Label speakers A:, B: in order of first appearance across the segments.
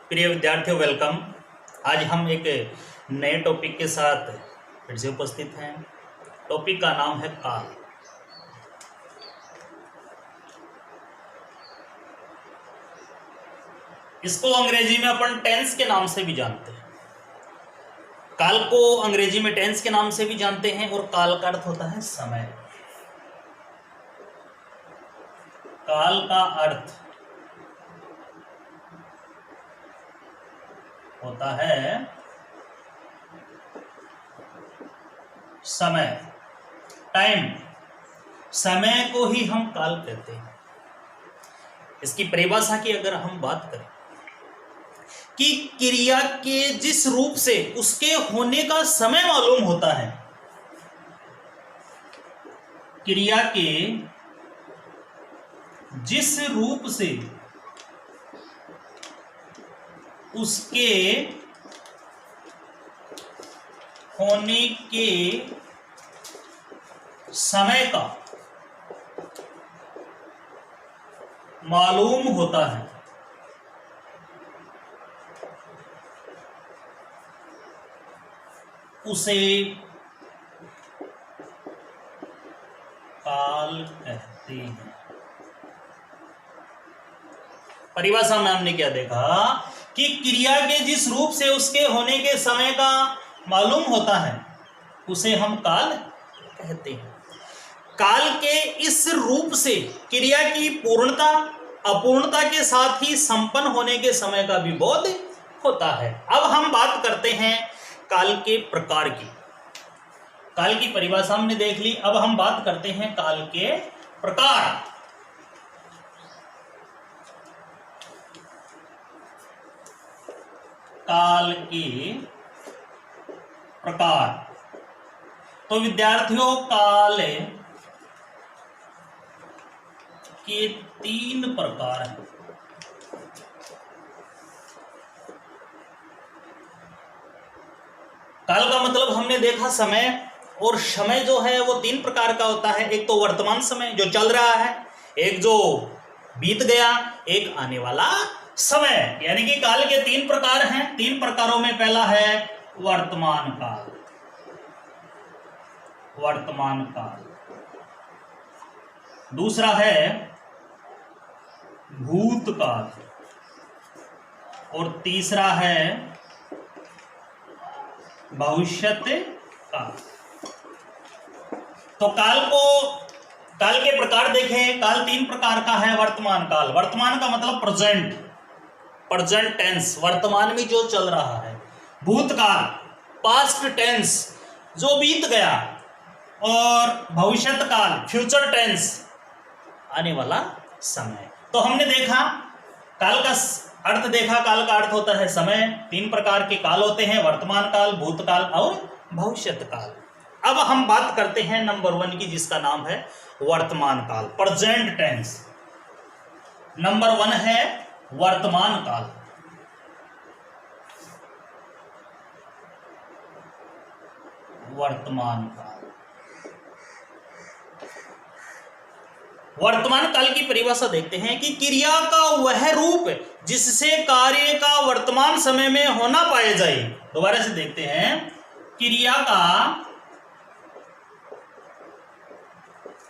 A: प्रिय विद्यार्थियों, वेलकम। आज हम एक नए टॉपिक के साथ फिर से उपस्थित हैं। टॉपिक का नाम है काल। इसको अंग्रेजी में अपन टेंस के नाम से भी जानते हैं। काल को अंग्रेजी में टेंस के नाम से भी जानते हैं और काल का अर्थ होता है समय। काल का अर्थ होता है समय, टाइम। समय को ही हम काल कहते हैं। इसकी परिभाषा की अगर हम बात करें कि क्रिया के जिस रूप से उसके होने का समय मालूम होता है, क्रिया के जिस रूप से उसके होने के समय का मालूम होता है, उसे काल कहते हैं। परिभाषा में हमने क्या देखा कि क्रिया के जिस रूप से उसके होने के समय का मालूम होता है उसे हम काल कहते हैं। काल के इस रूप से क्रिया की पूर्णता अपूर्णता के साथ ही संपन्न होने के समय का भी बोध होता है। अब हम बात करते हैं काल के प्रकार की। काल की परिभाषा हमने देख ली, अब हम बात करते हैं काल के प्रकार। काल के प्रकार। तो विद्यार्थियों, काल के 3 प्रकार हैं। काल का मतलब हमने देखा समय, और समय जो है वो 3 प्रकार का होता है। एक तो वर्तमान समय जो चल रहा है, एक जो बीत गया, एक आने वाला समय। यानी कि काल के 3 प्रकार हैं। 3 प्रकारों में पहला है वर्तमान काल। वर्तमान काल। दूसरा है भूतकाल और तीसरा है भविष्यत काल। तो काल के प्रकार देखें। काल 3 प्रकार का है। वर्तमान काल, वर्तमान का मतलब प्रेजेंट टेंस, वर्तमान में जो चल रहा है। भूतकाल, पास्ट टेंस, जो बीत गया। और भविष्यत काल, फ्यूचर टेंस, आने वाला समय। तो हमने देखा काल का अर्थ देखा। काल का अर्थ होता है समय। 3 प्रकार के काल होते हैं, वर्तमान काल, भूतकाल और भविष्यत काल। अब हम बात करते हैं नंबर 1 की, जिसका नाम है वर्तमान काल, प्रेजेंट टेंस। नंबर 1 है वर्तमान काल। वर्तमान काल। वर्तमान काल की परिभाषा देखते हैं कि क्रिया का वह रूप जिससे कार्य का वर्तमान समय में होना पाया जाए। दोबारा से देखते हैं, क्रिया का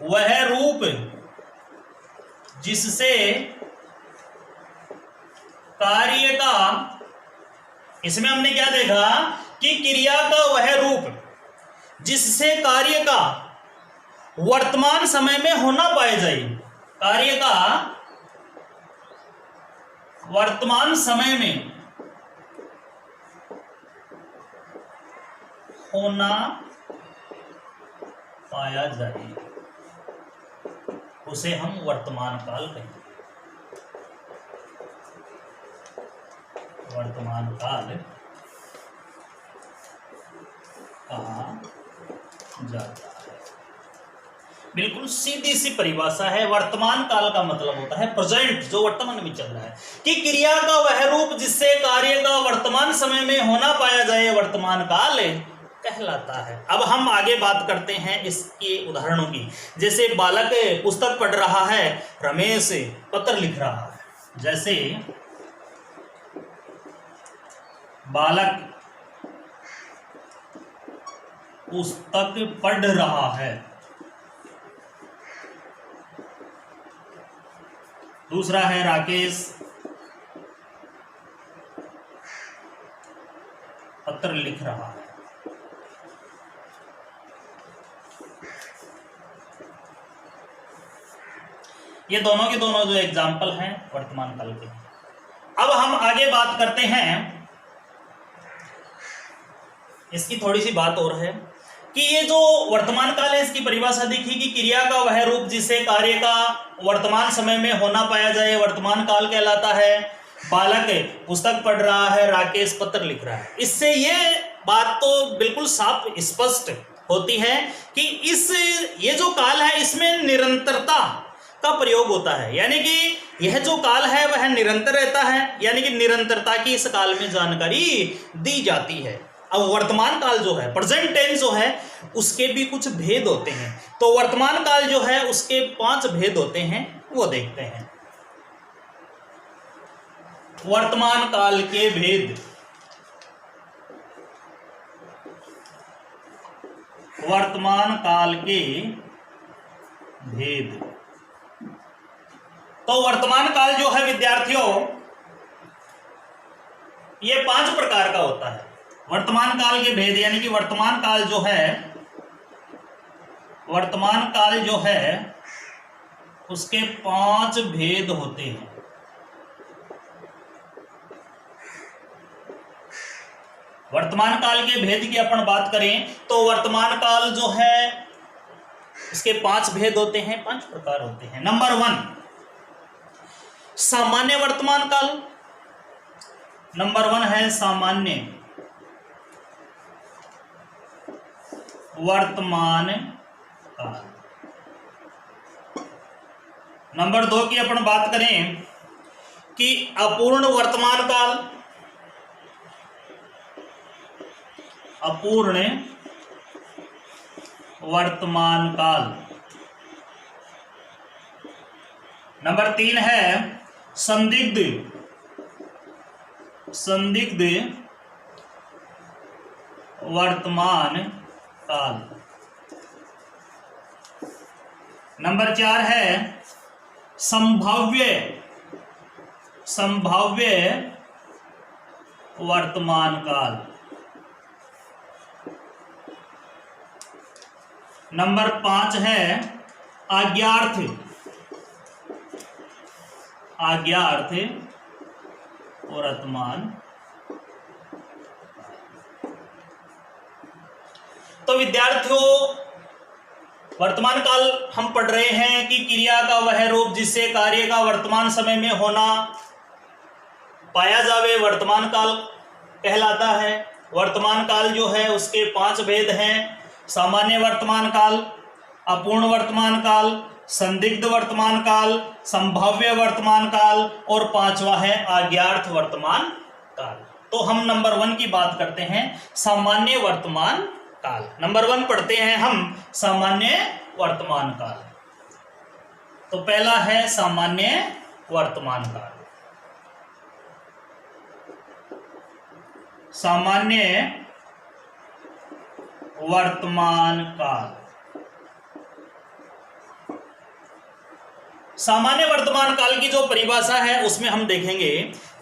A: वह रूप जिससे कार्य का, इसमें हमने क्या देखा कि क्रिया का वह रूप जिससे कार्य का वर्तमान समय में होना पाया जाए। कार्य का वर्तमान समय में होना पाया जाए, उसे हम वर्तमान काल कहेंगे। वर्तमान काल कहा जाता है। बिल्कुल सीधी सी परिभाषा है। वर्तमान काल का मतलब होता है प्रेजेंट, जो वर्तमान में चल रहा है, कि क्रिया का वह रूप जिससे कार्य का वर्तमान समय में होना पाया जाए, वर्तमान काल कहलाता है। अब हम आगे बात करते हैं इसके उदाहरणों की। जैसे बालक पुस्तक पढ़ रहा है, रमेश पत्र लिख रहा है। जैसे बालक पुस्तक पढ़ रहा है। दूसरा है राकेश पत्र लिख रहा है। ये दोनों के दोनों जो एग्जाम्पल हैं वर्तमान काल के। अब हम आगे बात करते हैं, इसकी थोड़ी सी बात और है कि ये जो वर्तमान काल है इसकी परिभाषा देखिए कि क्रिया का वह रूप जिससे कार्य का वर्तमान समय में होना पाया जाए वर्तमान काल कहलाता है। बालक पुस्तक पढ़ रहा है, राकेश पत्र लिख रहा है। इससे ये बात तो बिल्कुल साफ स्पष्ट होती है कि ये जो काल है इसमें निरंतरता का प्रयोग होता है, यानी कि यह जो काल है वह निरंतर रहता है, यानी कि निरंतरता की इस काल में जानकारी दी जाती है। अब वर्तमान काल जो है, प्रेजेंट टेंस जो है, उसके भी कुछ भेद होते हैं। तो वर्तमान काल जो है उसके 5 भेद होते हैं, वो देखते हैं। वर्तमान काल के भेद। वर्तमान काल के भेद। तो वर्तमान काल जो है विद्यार्थियों, ये 5 प्रकार का होता है। वर्तमान काल के भेद यानी कि वर्तमान काल जो है उसके 5 भेद होते हैं। वर्तमान काल के भेद की अपन बात करें तो वर्तमान काल जो है इसके 5 भेद होते हैं, 5 प्रकार होते हैं। नंबर 1 सामान्य वर्तमान काल। नंबर 1 है सामान्य वर्तमान काल। नंबर 2 की अपन बात करें कि अपूर्ण वर्तमान काल। अपूर्ण वर्तमान काल। नंबर 3 है संदिग्ध वर्तमान काल। नंबर 4 है संभाव्य वर्तमान काल। नंबर 5 है अज्ञार्थ वर्तमान। तो विद्यार्थियों वर्तमान काल हम पढ़ रहे हैं कि क्रिया का वह रूप जिससे कार्य का वर्तमान समय में होना पाया जावे वर्तमान काल कहलाता है। वर्तमान काल जो है उसके 5 भेद हैं। सामान्य वर्तमान काल, अपूर्ण वर्तमान काल, संदिग्ध वर्तमान काल, संभाव्य वर्तमान काल और 5वां है अज्ञार्थ वर्तमान काल। तो हम नंबर 1 की बात करते हैं, सामान्य वर्तमान काल। नंबर 1 पढ़ते हैं हम सामान्य वर्तमान काल। तो पहला है सामान्य वर्तमान काल। सामान्य वर्तमान काल। सामान्य वर्तमान काल की जो परिभाषा है उसमें हम देखेंगे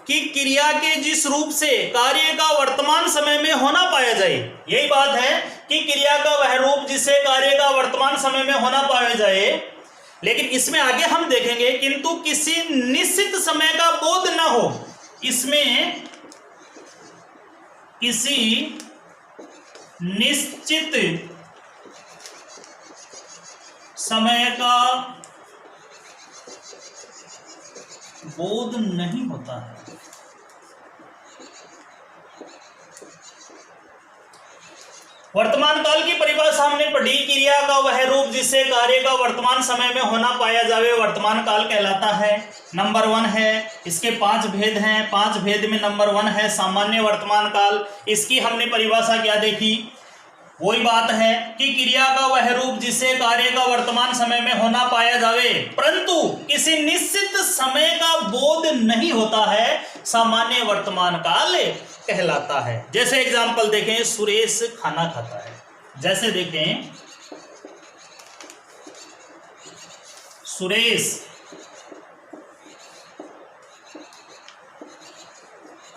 A: कि क्रिया के जिस रूप से कार्य का वर्तमान समय में होना पाया जाए। यही बात है कि क्रिया का वह रूप जिससे कार्य का वर्तमान समय में होना पाया जाए। लेकिन इसमें आगे हम देखेंगे किंतु किसी निश्चित समय का बोध न हो। इसमें किसी निश्चित समय का बोध नहीं होता है। वर्तमान काल की परिभाषा हमने पढ़ी, क्रिया का वह रूप जिससे कार्य का वर्तमान समय में होना पाया जावे वर्तमान काल कहलाता है। नंबर 1 है, इसके 5 भेद हैं। 5 भेद में नंबर 1 है सामान्य वर्तमान काल। इसकी हमने परिभाषा क्या देखी, वही बात है कि क्रिया का वह रूप जिससे कार्य का वर्तमान समय में होना पाया जावे परंतु किसी निश्चित समय का बोध नहीं होता है, सामान्य वर्तमान काल कहलाता है। जैसे एग्जाम्पल देखें, सुरेश खाना खाता है। जैसे देखें, सुरेश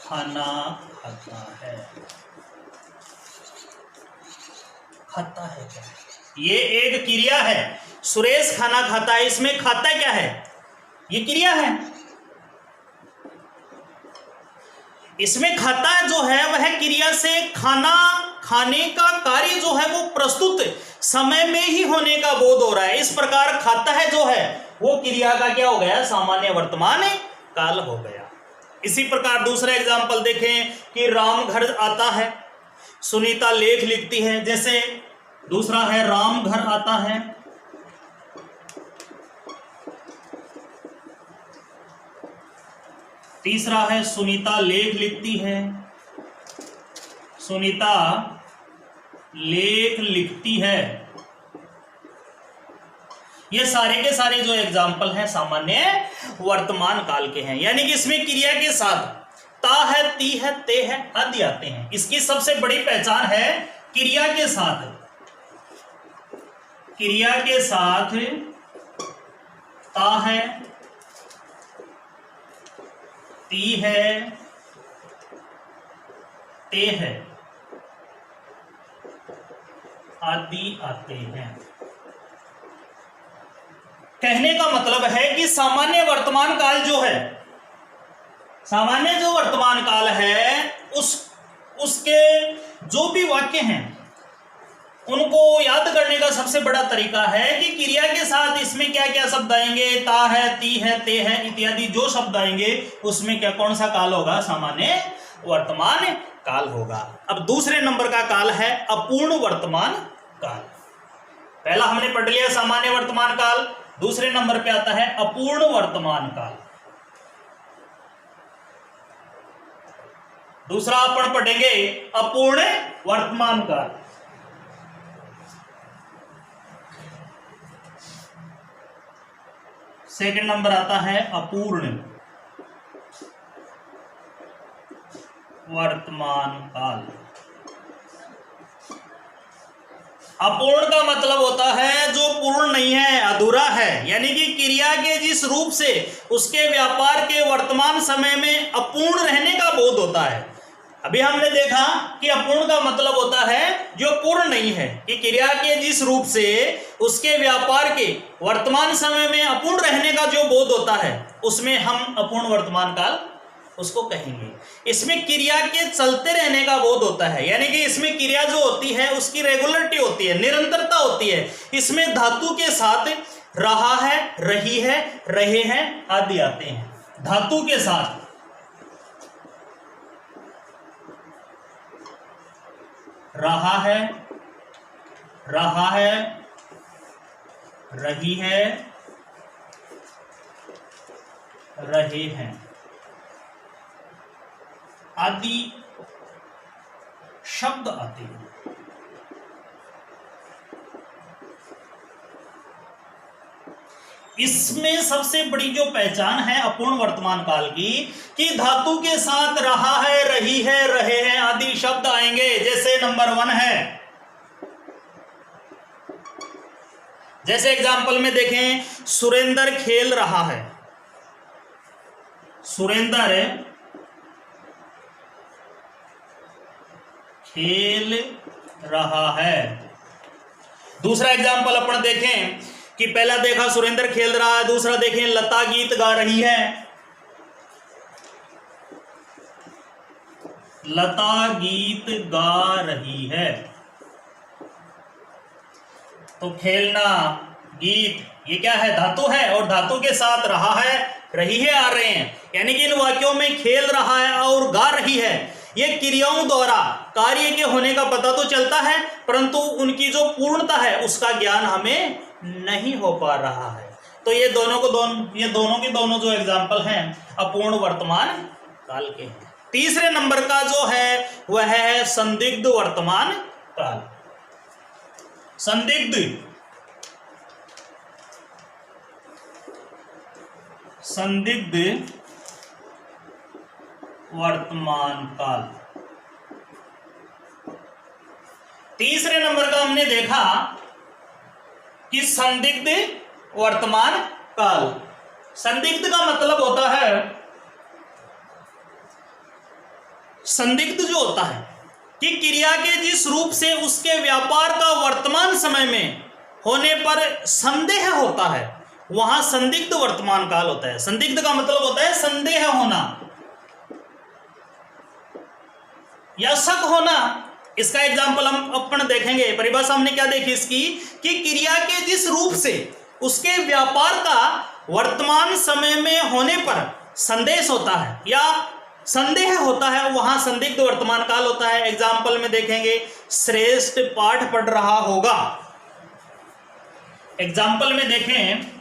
A: खाना खाता है। खाता है क्या? ये एक क्रिया है। सुरेश खाना खाता है, इसमें खाता क्या है? ये क्रिया है। इसमें खाता जो है वह क्रिया से खाना खाने का कार्य जो है वो प्रस्तुत समय में ही होने का बोध हो रहा है। इस प्रकार खाता है जो है वो क्रिया का क्या हो गया? सामान्य वर्तमान काल हो गया। इसी प्रकार दूसरा एग्जाम्पल देखें कि राम घर आता है, सुनीता लेख लिखती है। जैसे दूसरा है राम घर आता है, तीसरा है सुनीता लेख लिखती है। सुनीता लेख लिखती है। ये सारे के सारे जो एग्जाम्पल हैं सामान्य वर्तमान काल के हैं, यानी कि इसमें क्रिया के साथ ता है, ती है, ते है आदि आते हैं। इसकी सबसे बड़ी पहचान है क्रिया के साथ, क्रिया के साथ ता है, ती है, ते है आदि आते हैं। कहने का मतलब है कि सामान्य वर्तमान काल जो है, सामान्य जो वर्तमान काल है उसके जो भी वाक्य हैं उनको याद करने का सबसे बड़ा तरीका है कि क्रिया के साथ इसमें क्या क्या शब्द आएंगे, ता है, ती है, ते है इत्यादि जो शब्द आएंगे उसमें क्या कौन सा काल होगा? सामान्य वर्तमान काल होगा। अब दूसरे नंबर का काल है अपूर्ण वर्तमान काल। पहला हमने पढ़ लिया सामान्य वर्तमान काल, दूसरे नंबर पे आता है अपूर्ण वर्तमान काल। दूसरा अपन पढ़ेंगे अपूर्ण वर्तमान काल। सेकंड नंबर आता है अपूर्ण वर्तमान काल। अपूर्ण का मतलब होता है जो पूर्ण नहीं है, अधूरा है, यानी कि क्रिया के जिस रूप से उसके व्यापार के वर्तमान समय में अपूर्ण रहने का बोध होता है। अभी हमने देखा कि अपूर्ण का मतलब होता है जो पूर्ण नहीं है, कि क्रिया के जिस रूप से उसके व्यापार के वर्तमान समय में अपूर्ण रहने का जो बोध होता है उसमें हम अपूर्ण वर्तमान काल उसको कहेंगे। इसमें क्रिया के चलते रहने का बोध होता है, यानी कि इसमें क्रिया जो होती है उसकी रेगुलरिटी होती है, निरंतरता होती है। इसमें धातु के साथ रहा है, रही है, रहे हैं आदि आते हैं। धातु के साथ रहा है, रही है, रहे हैं आदि शब्द आते हैं। इसमें सबसे बड़ी जो पहचान है अपूर्ण वर्तमान काल की कि धातु के साथ रहा है, रही है, रहे हैं आदि शब्द आएंगे। जैसे नंबर 1 है, जैसे एग्जाम्पल में देखें सुरेंद्र खेल रहा है, सुरेंद्र खेल रहा है। दूसरा एग्जाम्पल अपन देखें कि पहला देखा सुरेंद्र खेल रहा है, दूसरा देखें लता गीत गा रही है। लता गीत गा रही है, तो खेलना, गीत ये क्या है? धातु है, और धातु के साथ रहा है, रही है आ रहे हैं, यानी कि इन वाक्यों में खेल रहा है और गा रही है ये क्रियाओं द्वारा कार्य के होने का पता तो चलता है, परंतु उनकी जो पूर्णता है उसका ज्ञान हमें नहीं हो पा रहा है। तो ये दोनों के दोनों जो एग्जाम्पल हैं अपूर्ण वर्तमान काल के हैं। तीसरे नंबर का जो है वह है संदिग्ध वर्तमान काल। संदिग्ध वर्तमान काल। तीसरे नंबर का हमने देखा कि संदिग्ध वर्तमान काल। संदिग्ध का मतलब होता है, संदिग्ध जो होता है कि क्रिया के जिस रूप से उसके व्यापार का वर्तमान समय में होने पर संदेह होता है, वहां संदिग्ध वर्तमान काल होता है। संदिग्ध का मतलब होता है संदेह होना या शक होना। इसका एग्जाम्पल हम अपन देखेंगे। परिभाषा हमने क्या देखी इसकी, कि क्रिया के जिस रूप से उसके व्यापार का वर्तमान समय में होने पर संदेश होता है या संदेह होता है, वहां संदिग्ध वर्तमान काल होता है। एग्जाम्पल में देखेंगे, श्रेष्ठ पाठ पढ़ रहा होगा। एग्जाम्पल में देखें,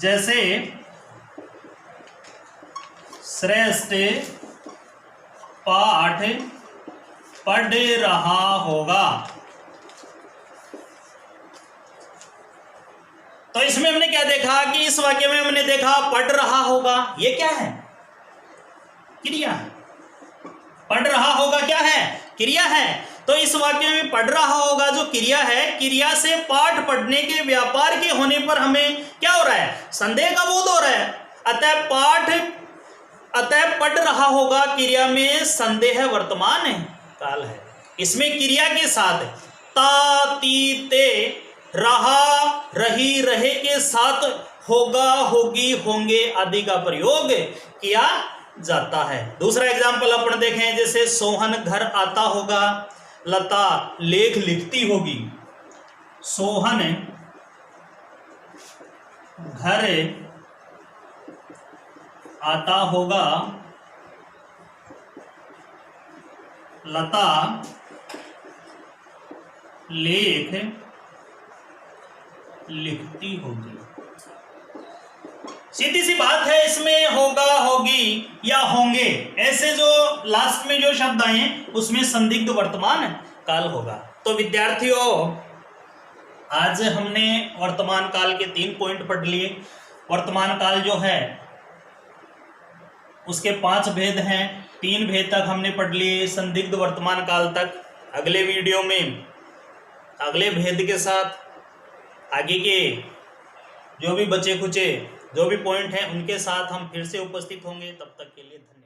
A: जैसे श्रेष्ठ पाठ पढ़ रहा होगा, तो इसमें हमने क्या देखा कि इस वाक्य में हमने देखा पढ़ रहा होगा, ये क्या है, क्रिया है। पढ़ रहा होगा क्या है, क्रिया है। तो इस वाक्य में पढ़ रहा होगा जो क्रिया है, क्रिया से पाठ पढ़ने के व्यापार के होने पर हमें क्या हो रहा है, संदेह का बोध हो रहा है। अतः पढ़ रहा होगा क्रिया में संदेह वर्तमान काल है। इसमें क्रिया के साथ ता, ती, ते, रहा, रही, रहे के साथ होगा, होगी, होंगे आदि का प्रयोग किया जाता है। दूसरा एग्जाम्पल अपन देखें, जैसे सोहन घर आता होगा, लता लेख लिखती होगी। सोहन घर आता होगा, लता लेख लिखती होगी। सीधी सी बात है, इसमें होगा, होगी या होंगे ऐसे जो लास्ट में जो शब्द आए हैं उसमें संदिग्ध वर्तमान काल होगा। तो विद्यार्थियों, आज हमने वर्तमान काल के 3 पॉइंट पढ़ लिए। वर्तमान काल जो है उसके 5 भेद हैं, 3 भेद तक हमने पढ़ लिए संदिग्ध वर्तमान काल तक। अगले वीडियो में अगले भेद के साथ आगे के जो भी बचे खुचे जो भी पॉइंट हैं उनके साथ हम फिर से उपस्थित होंगे। तब तक के लिए धन्यवाद।